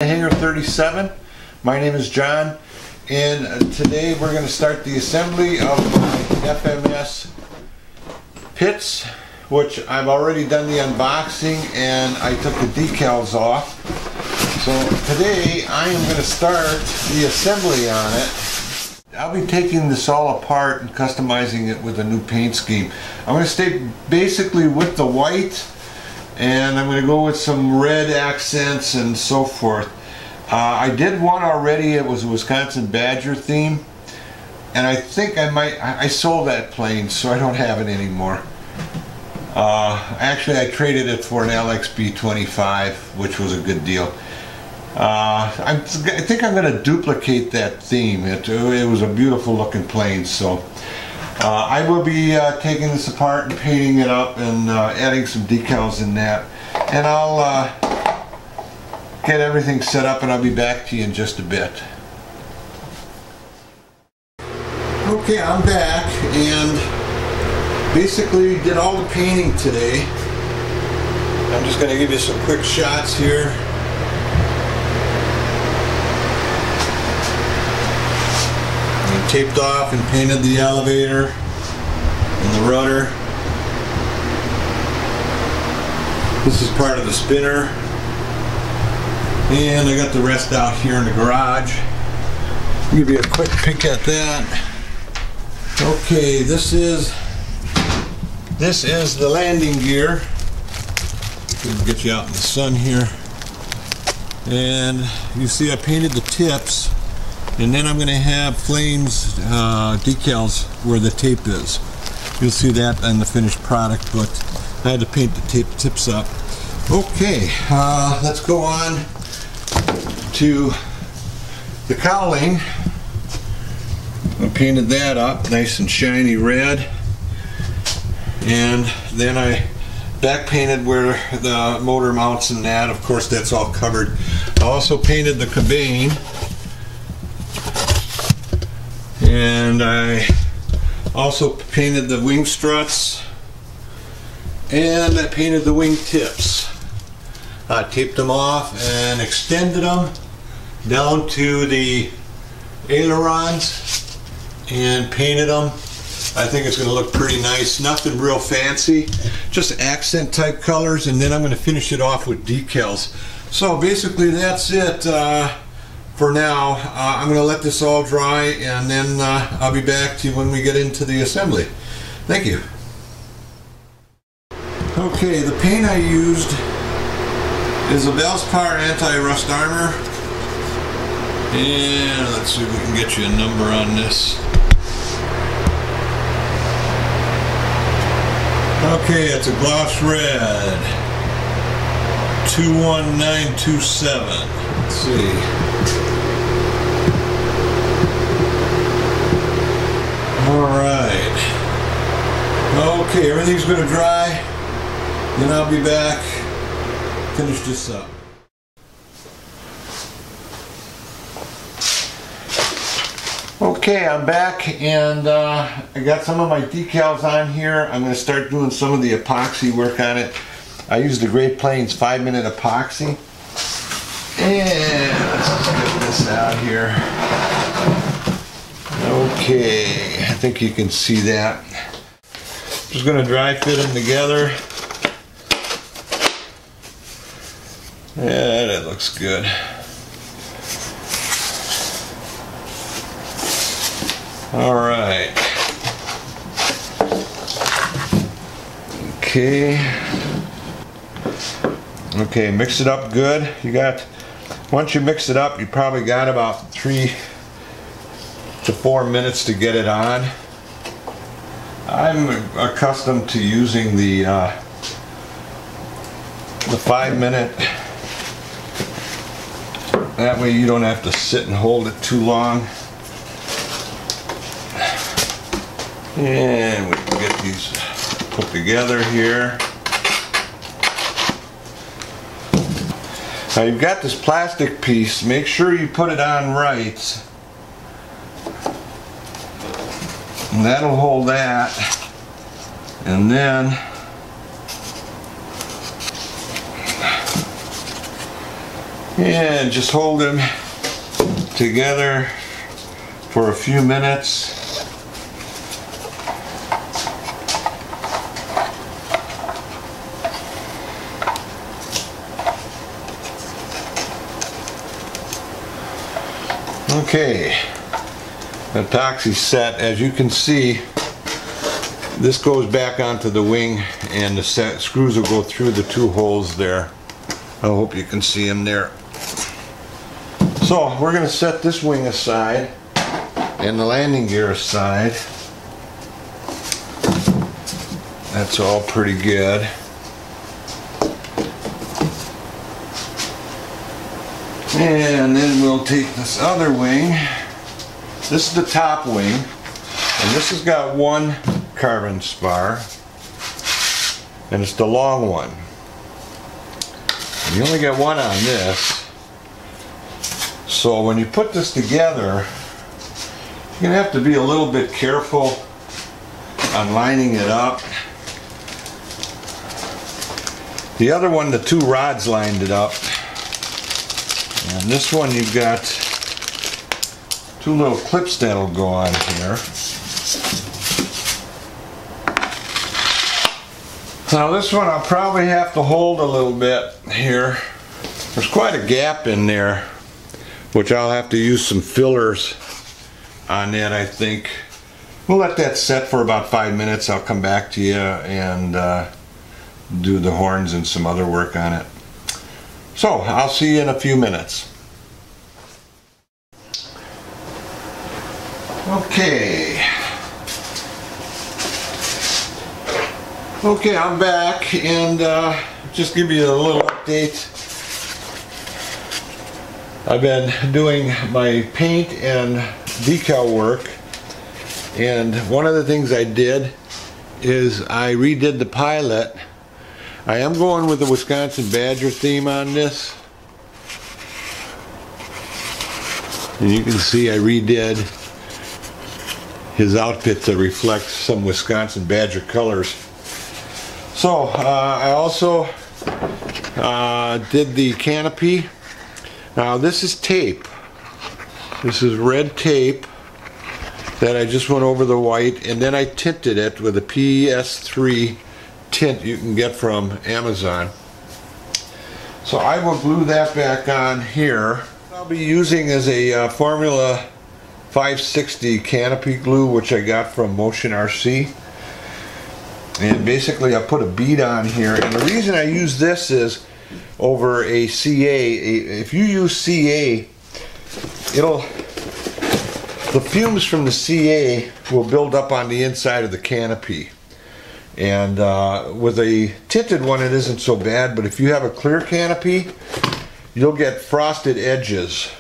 Hangar 37. My name is John, and today we're going to start the assembly of my FMS pits, which I've already done the unboxing and I took the decals off. So today I am going to start the assembly on it. I'll be taking this all apart and customizing it with a new paint scheme. I'm going to stay basically with the white, and I'm going to go with some red accents and so forth. I did one already. It was a Wisconsin Badger theme, and I think I sold that plane, so I don't have it anymore. Actually, I traded it for an LXB 25, which was a good deal. I think I'm going to duplicate that theme. It was a beautiful looking plane, so I will be taking this apart and painting it up and adding some decals in that, and I'll get everything set up and I'll be back to you in just a bit. Okay, I'm back and basically did all the painting today. I'm just going to give you some quick shots here. I taped off and painted the elevator and the rudder. This is part of the spinner. And I got the rest out here in the garage. I'll give you a quick peek at that. Okay, this is the landing gear. Gonna get you out in the sun here. And you see I painted the tips, and then I'm going to have flames decals where the tape is. You'll see that on the finished product, but I had to paint the tips up. Okay, let's go on to the cowling. I painted that up nice and shiny red, and then I back painted where the motor mounts and that. Of course, that's all covered. I also painted the cabane, and I also painted the wing struts, and I painted the wing tips. I taped them off and extended them down to the ailerons and painted them. I think it's going to look pretty nice. Nothing real fancy, just accent type colors, and then I'm going to finish it off with decals. So basically that's it for now. I'm going to let this all dry, and then I'll be back to you when we get into the assembly. Thank you. Okay, the paint I used is a Valspar anti-rust armor, and let's see if we can get you a number on this. Okay, it's a gloss red 21927. Let's see. Alright. Okay, everything's going to dry, then I'll be back. Finish this up. Okay, I'm back, and I got some of my decals on here. I'm going to start doing some of the epoxy work on it. I used the Great Plains 5-minute epoxy, and let's just get this out here. Okay, I think you can see that. Just going to dry fit them together. Yeah, that looks good. All right. Okay, mix it up good. Once you mix it up, you probably got about 3 to 4 minutes to get it on. I'm accustomed to using the 5-minute. That way you don't have to sit and hold it too long. And we can get these put together here. Now you've got this plastic piece. Make sure you put it on right. And that'll hold that. And then And just hold them together for a few minutes. Okay, the epoxy's set. As you can see, this goes back onto the wing and the screws will go through the two holes there. I hope you can see them there. So we're going to set this wing aside and the landing gear aside. That's all pretty good. And then we'll take this other wing. This is the top wing, and this has got one carbon spar, and it's the long one. And you only get one on this. So when you put this together, you're going to have to be a little bit careful on lining it up. The other one, the two rods lined it up. And this one you've got two little clips that'll go on here. Now this one I'll probably have to hold a little bit here. There's quite a gap in there, which I'll have to use some fillers on that, I think. We'll let that set for about 5 minutes. I'll come back to you and do the horns and some other work on it. So I'll see you in a few minutes. Okay, I'm back, and just give you a little update. I've been doing my paint and decal work, and one of the things I did is I redid the pilot. I am going with the Wisconsin Badger theme on this, and you can see I redid his outfit to reflect some Wisconsin Badger colors. So I also did the canopy. Now this is tape. This is red tape that I just went over the white, and then I tinted it with a PS3 tint you can get from Amazon. So I will glue that back on here. I'll be using is a Formula 560 Canopy Glue, which I got from Motion RC. And basically I put a bead on here, and the reason I use this is over a CA. If you use CA, the fumes from the CA will build up on the inside of the canopy. And with a tinted one it isn't so bad, but if you have a clear canopy, you'll get frosted edges.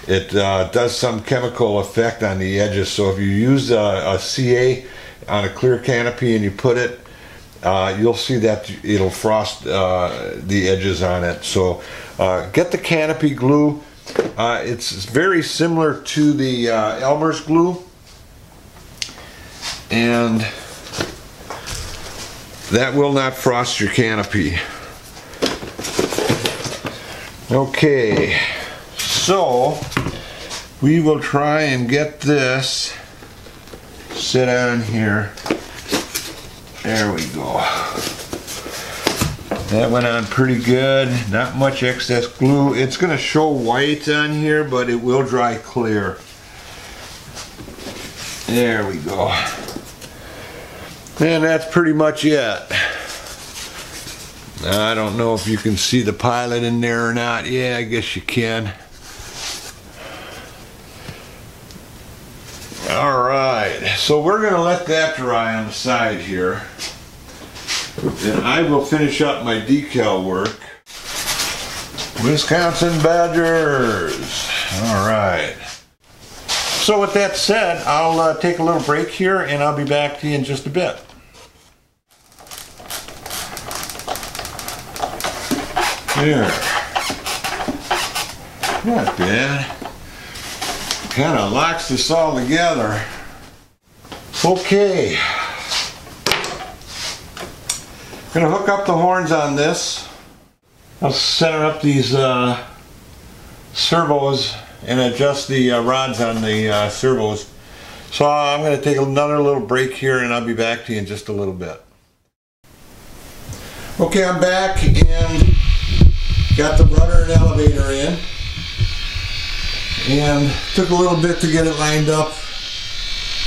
It does some chemical effect on the edges, so if you use a CA on a clear canopy and you put it, you'll see that it'll frost the edges on it. So get the Canopy Glue. It's very similar to the Elmer's glue, and that will not frost your canopy. Okay, so we will try and get this sit on here. There we go. That went on pretty good. Not much excess glue. It's going to show white on here, but it will dry clear. There we go. And that's pretty much it. I don't know if you can see the pilot in there or not. Yeah, I guess you can. Alright, so we're going to let that dry on the side here. And I will finish up my decal work. Wisconsin Badgers. Alright. So with that said, I'll take a little break here and I'll be back to you in just a bit. There. Not bad. Kind of locks this all together. Okay. Gonna hook up the horns on this. I'll center up these servos and adjust the rods on the servos. So I'm going to take another little break here and I'll be back to you in just a little bit. Okay, I'm back and got the rudder and elevator in. And took a little bit to get it lined up,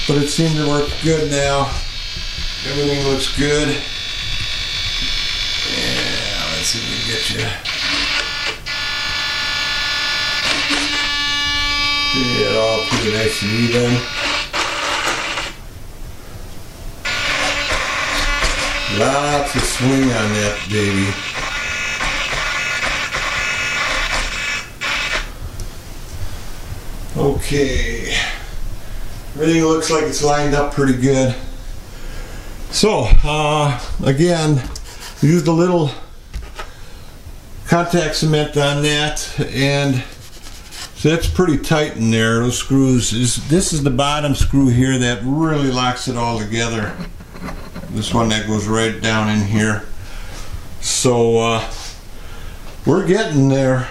but it seemed to work good now. Everything looks good. Yeah, let's see if we can get you. Get it all pretty nice and even. Lots of swing on that baby. Okay, everything looks like it's lined up pretty good. So, again, we used a little contact cement on that, and so that's pretty tight in there. Those screws, this is the bottom screw here that really locks it all together. This one that goes right down in here. So, we're getting there.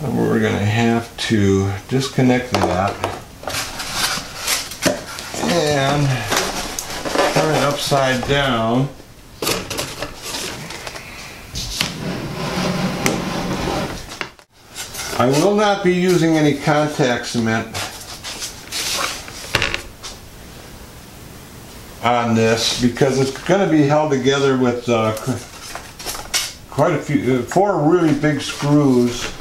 And we're going to have to disconnect that and turn it upside down. I will not be using any contact cement on this because it's going to be held together with quite a few, 4 really big screws.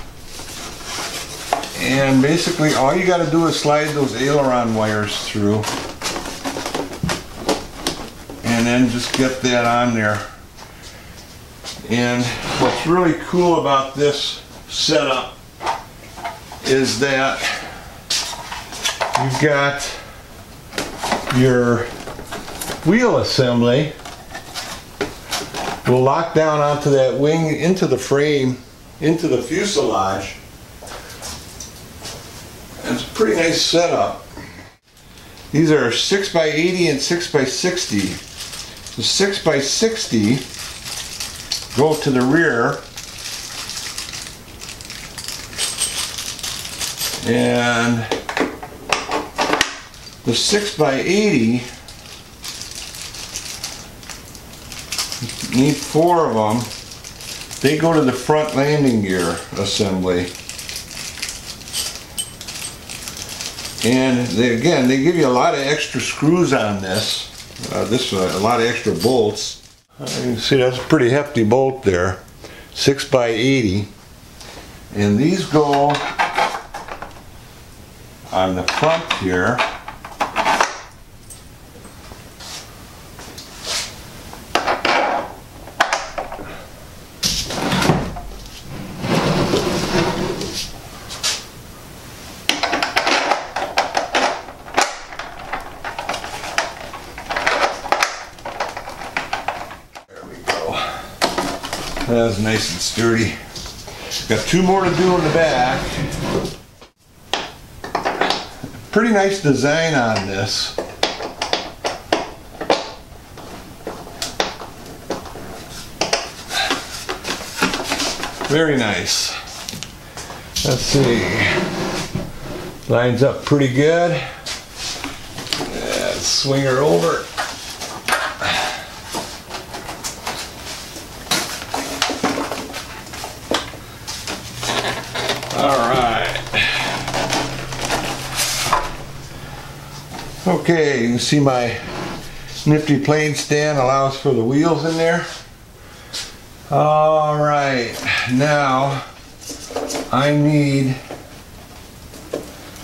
And basically all you got to do is slide those aileron wires through and then just get that on there. And what's really cool about this setup is that you've got your wheel assembly will lock down onto that wing, into the frame, into the fuselage. It's a pretty nice setup. These are 6x80 and 6x60. The 6x60 go to the rear, and the 6x80 need 4 of them. They go to the front landing gear assembly. And they give you a lot of extra screws on this. A lot of extra bolts. You can see that's a pretty hefty bolt there, 6x80. And these go on the front here. That's nice and sturdy. Got 2 more to do in the back. Pretty nice design on this. Very nice. Let's see. Lines up pretty good. Let's swing her over. Okay, you can see my nifty plane stand allows for the wheels in there. Alright, now I need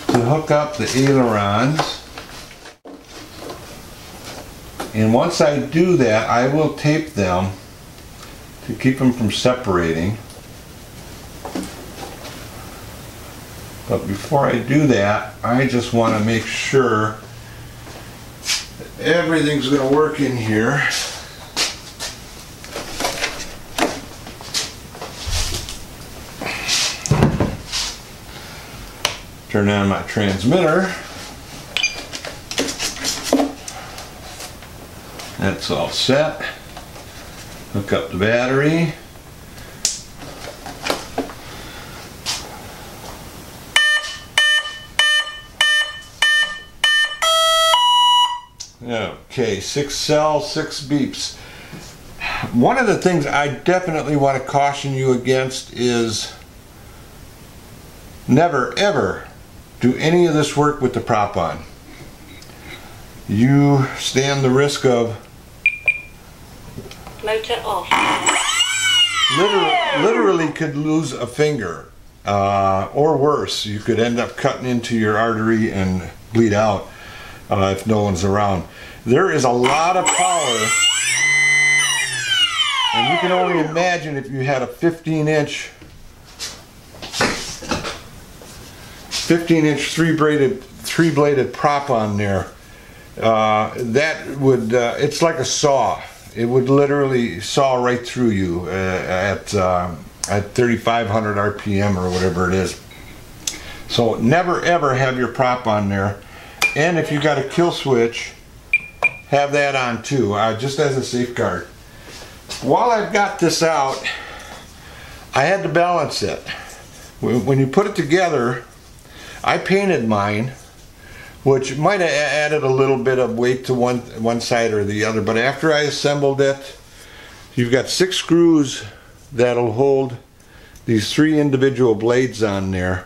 to hook up the ailerons. And once I do that, I will tape them to keep them from separating. But before I do that, I just want to make sure everything's going to work in here. Turn on my transmitter. That's all set. Hook up the battery. Okay, 6 cells, 6 beeps. One of the things I definitely want to caution you against is never ever do any of this work with the prop on. You stand the risk of motor off. Literally could lose a finger, or worse, you could end up cutting into your artery and bleed out if no one's around. There is a lot of power, and you can only imagine if you had a 15-inch three-bladed prop on there. That would, it's like a saw. It would literally saw right through you at 3,500 RPM or whatever it is. So never ever have your prop on there. And if you got a kill switch, have that on too, just as a safeguard. While I've got this out, I had to balance it. When you put it together, I painted mine, which might have added a little bit of weight to one side or the other, but after I assembled it, you've got 6 screws that'll hold these 3 individual blades on there,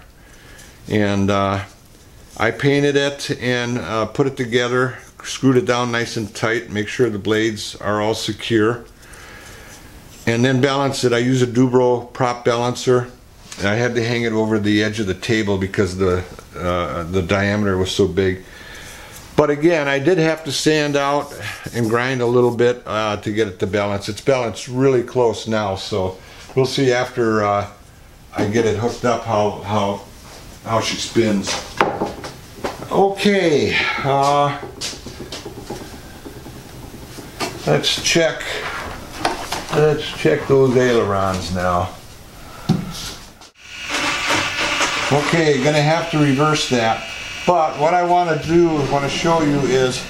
and I painted it and put it together, screwed it down nice and tight, make sure the blades are all secure, and then balance it. I use a Dubro prop balancer. I had to hang it over the edge of the table because the diameter was so big. But again, I did have to sand out and grind a little bit to get it to balance. It's balanced really close now, so we'll see after I get it hooked up how she spins. Okay, let's check those ailerons now. Okay, gonna have to reverse that, but what I want to do, want to show you is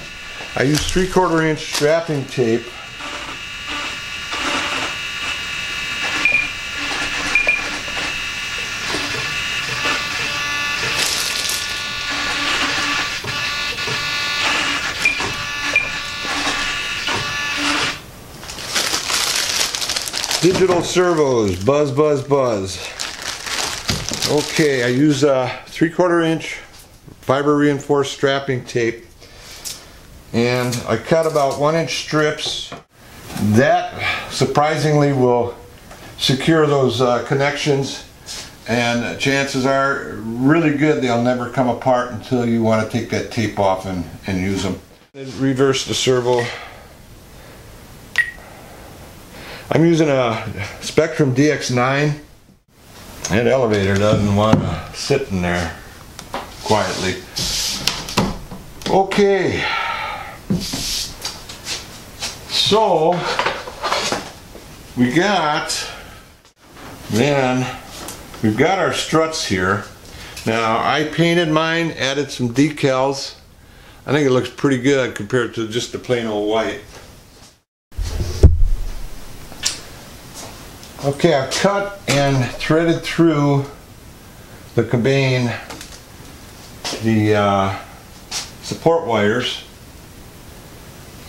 I use 3/4 inch strapping tape. Digital servos, buzz, buzz, buzz. Okay, I use a 3/4 inch fiber reinforced strapping tape, and I cut about 1 inch strips. That surprisingly will secure those connections, and chances are really good they'll never come apart until you want to take that tape off and use them. Reverse the servo. I'm using a Spectrum DX9. That elevator doesn't want to sit in there quietly. Okay, so we've got our struts here. Now I painted mine, added some decals. I think it looks pretty good compared to just the plain old white. Okay, I've cut and threaded through the cabane the support wires,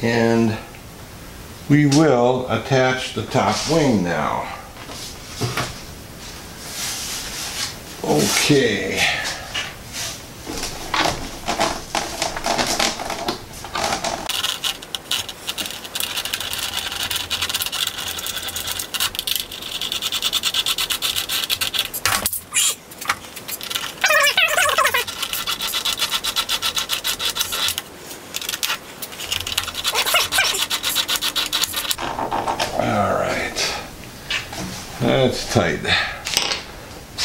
and we will attach the top wing now. Okay. That's tight.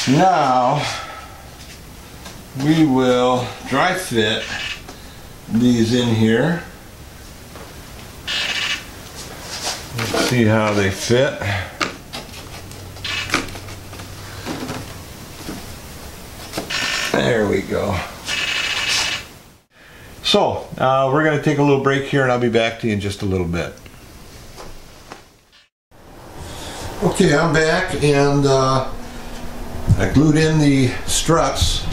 Now we will dry fit these in here. Let's see how they fit. There we go. So we're going to take a little break here, and I'll be back to you in just a little bit. Okay, I'm back, and I glued in the struts.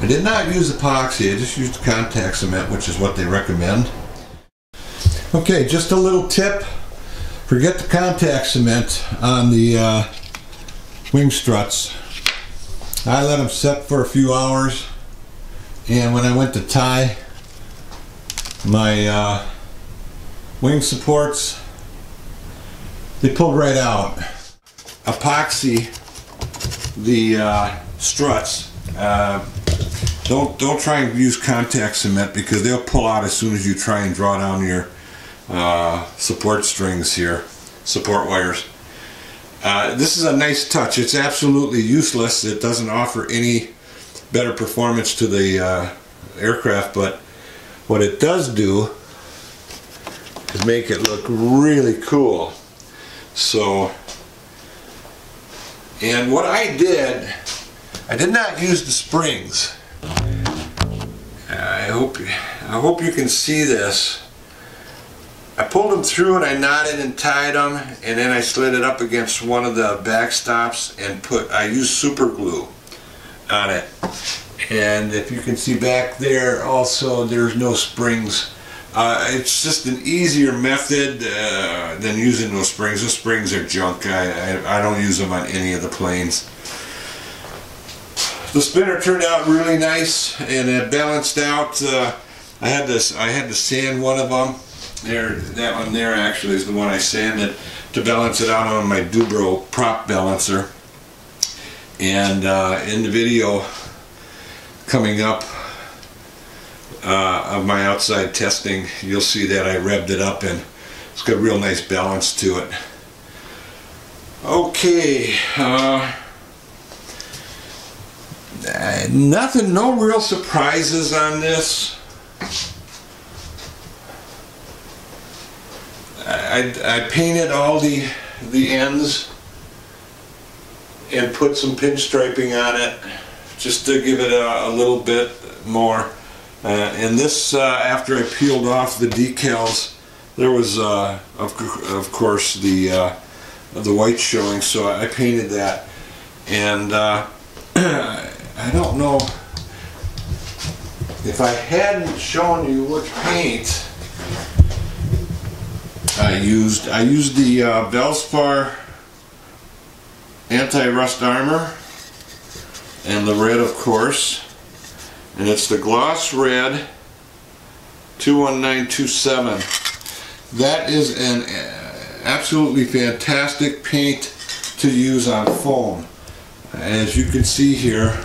I did not use epoxy, I just used contact cement, which is what they recommend. Okay, just a little tip. Forget the contact cement on the wing struts. I let them set for a few hours, and when I went to tie my wing supports, they pulled right out. Epoxy the struts. Don't try and use contact cement because they'll pull out as soon as you try and draw down your support strings here, support wires. This is a nice touch. It's absolutely useless. It doesn't offer any better performance to the aircraft, but what it does do is make it look really cool. So, and what I did not use the springs. I hope you can see this. I pulled them through and I knotted and tied them, and then I slid it up against one of the backstops and I used super glue on it. And if you can see back there also, there's no springs. It's just an easier method than using those springs. Those springs are junk. I don't use them on any of the planes. The spinner turned out really nice, and it balanced out. I had to sand one of them. That one there actually is the one I sanded to balance it out on my Dubro prop balancer. And in the video coming up of my outside testing, you'll see that I revved it up and it's got a real nice balance to it. Okay, nothing, no real surprises on this. I painted all the ends and put some pinstriping on it just to give it a little bit more. And this, after I peeled off the decals, there was of course the white showing, so I painted that. And I don't know if I hadn't shown you which paint I used. I used the Valspar anti-rust armor, and the red, of course, and it's the gloss red 21927. That is an absolutely fantastic paint to use on foam. As you can see here,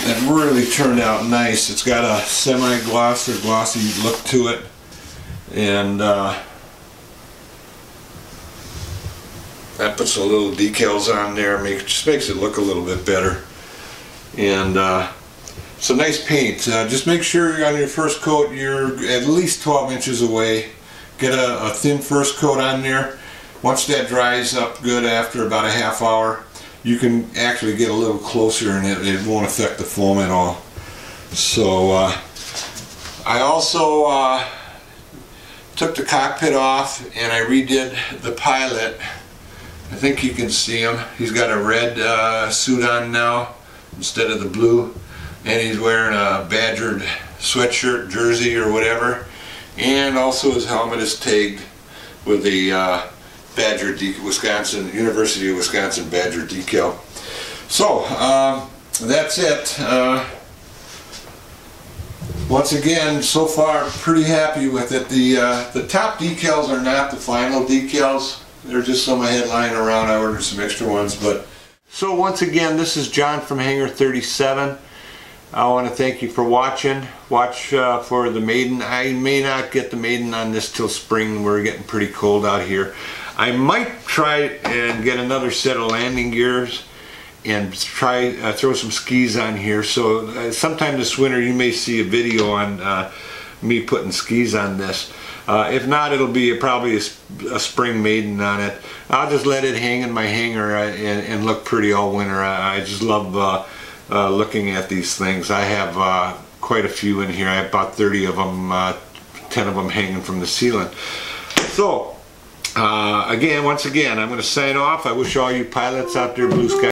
it really turned out nice. It's got a semi-gloss or glossy look to it, and that puts a little decals on there, just makes it look a little bit better. And it's a nice paint. Just make sure on your first coat you're at least 12 inches away. Get a thin first coat on there. Once that dries up good after about a half hour, you can actually get a little closer and it won't affect the foam at all. So I also took the cockpit off and I redid the pilot. I think you can see him. He's got a red suit on now instead of the blue, and he's wearing a badgered sweatshirt, jersey, or whatever, and also his helmet is tagged with the Badger Wisconsin, University of Wisconsin Badger decal. So that's it. Once again, so far pretty happy with it. The top decals are not the final decals. They're just some I had lying around. I ordered some extra ones. But so once again, this is John from Hangar 37. I want to thank you for watching. Watch for the maiden. I may not get the maiden on this till spring. We're getting pretty cold out here. I might try and get another set of landing gears and try throw some skis on here. So sometime this winter you may see a video on me putting skis on this. If not, it'll be probably a spring maiden on it. I'll just let it hang in my hangar and look pretty all winter. I just love looking at these things. I have quite a few in here. I have about 30 of them, 10 of them hanging from the ceiling. So, once again, I'm going to sign off. I wish all you pilots out there blue sky.